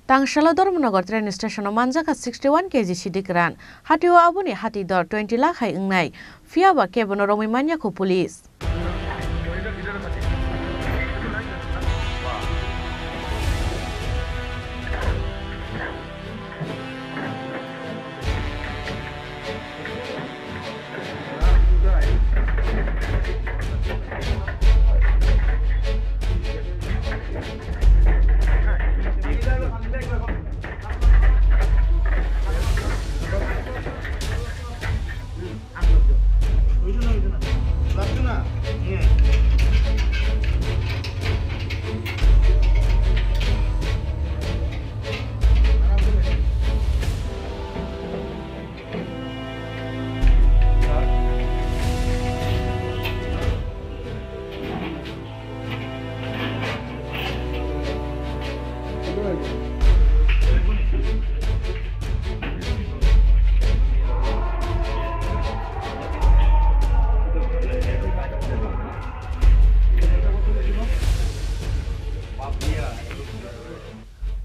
Tangshala Dormnagar train station manjaka 61 kg sidikran hatio abuni hati dor 20 lakh hai ungnai fiaba kebono romi manya ko police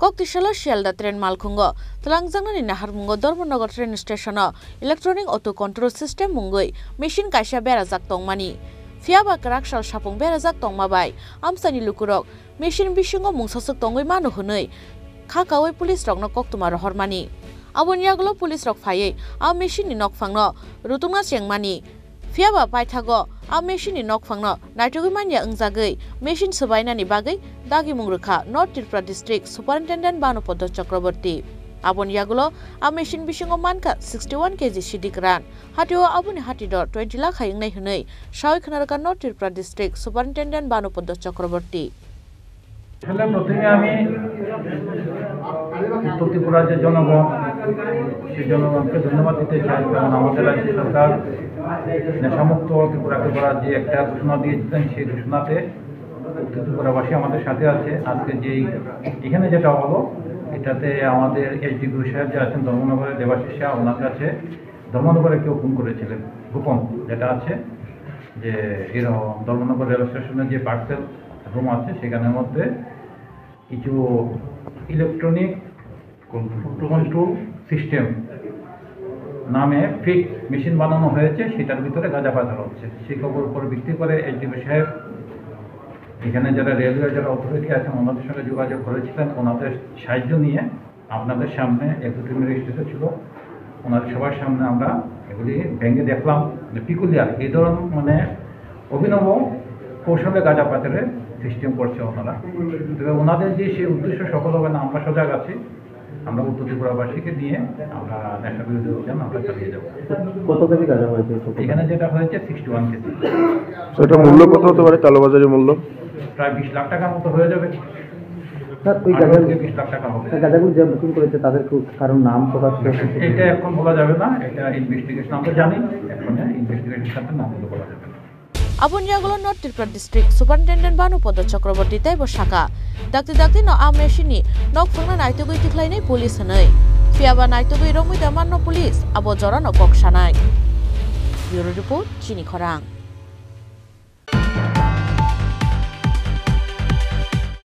Koktishala Shialda train Malkungo, Tlangjangani Naharmungo Dormnagar train station electronic auto control system mungoi machine kaisha berazak tongmani fiaba karakshal shapung berazak tongmabai amsani lukurok machine bishingo mungsasuk tongoi manu hunoi khakawai police rokno koktumar hormani aboniaglo police rok phaiye a machine ni nokfangno rutunga chengmani fiaba paithago a machine ni nokfangno naitugui manya ungjagai machine sabainani bagai dagi mungrekha North Tripura district superintendent Banupodo Chakraborty aboniagulo a machine bishingo manka 61 kg sidikran hatio abuni hatidor 20 lakh haingnai hunai shawai khanarka North Tripura district superintendent Banupodo Chakraborty আসলে প্রথমে আমি উত্তর ত্রিপুরার যে জনগণ সেই জনগণকে ধন্যবাদ দিতে চাই কারণ আমাদের রাজ্য সরকার নেশামুক্ত ত্রিপুরাকে করার যে একটা ঘোষণা দিয়েছিলেন সেই ঘোষণাতে উত্তর ত্রিপুরাবাসী আমাদের সাথে আছে আজকে যেই এখানে যেটা হলো এটাতে আমাদের এসডিপিও সাহেব যে আছেন ধর্মনগরের দেবাশিস শাহ ওনার কাছে ধর্মনগরে কেউ ফোন করেছিলেন গোপন যেটা আছে যে এরকম ধর্মনগর রেল স্টেশনের যে পার্সেল রুম আছে সেখানের মধ্যে কিছু ইলেকট্রনিক কন্ট্রোল সিস্টেম নামে ফেক মেশিন বানানো হয়েছে সেটার ভিতরে গাঁজা পাচার হচ্ছে সেই খবর উপর ভিত্তি করে এসডিপিও সাহেব এখানে যারা রেলওয়ে যারা অথরিটি আছেন ওনাদের সঙ্গে যোগাযোগ করেছিলেন ওনাদের সাহায্য নিয়ে আপনাদের সামনে এক্সিকিউটিভ রেজিস্ট্রেশন ছিল ওনাদের সবার সামনে আমরা এগুলি ভেঙে দেখলাম যে পিকুলিয়ার এই ধরনের মানে অভিনব কৌশলে গাঁজা পাচারের সিস্টেম করছে ওনারা তবে ওনাদের যে সেই উদ্দেশ্য সফল হবে না আমরা সজাগ আছি আমরা উত্তর ত্রিপুরাবাসীকে নিয়ে আমরা নেশা বিরোধী অভিযান আমরা চালিয়ে যাবো কত কেজি গাঁজা হয়েছে এখানে যেটা হয়েছে 61 কেজি সেটা মূল্য কত হতে পারে কালোবাজারের মূল্য প্রায় 20 লাখ টাকার মতো হয়ে যাবে স্যার ওই গাঁজা 20 লাখ টাকা হবে গাঁজাগুলো যে বুকিং করেছে তাদের কারণ নাম প্রকাশ করেছে এটা এখন বলা যাবে না এটা ইনভেস্টিগেশন আমরা জানি এখন ইনভেস্টিগেশন সাথে নামগুলো বলা যাবে না aboniagulo North Tripura district superintendent Banupodo Chakraborty taibo shaka dakti no a machine nok phangna naitugui tiklainai police hanai fiaba naitugui romui damanno police abo jora no kok sanai bureau report chini khorang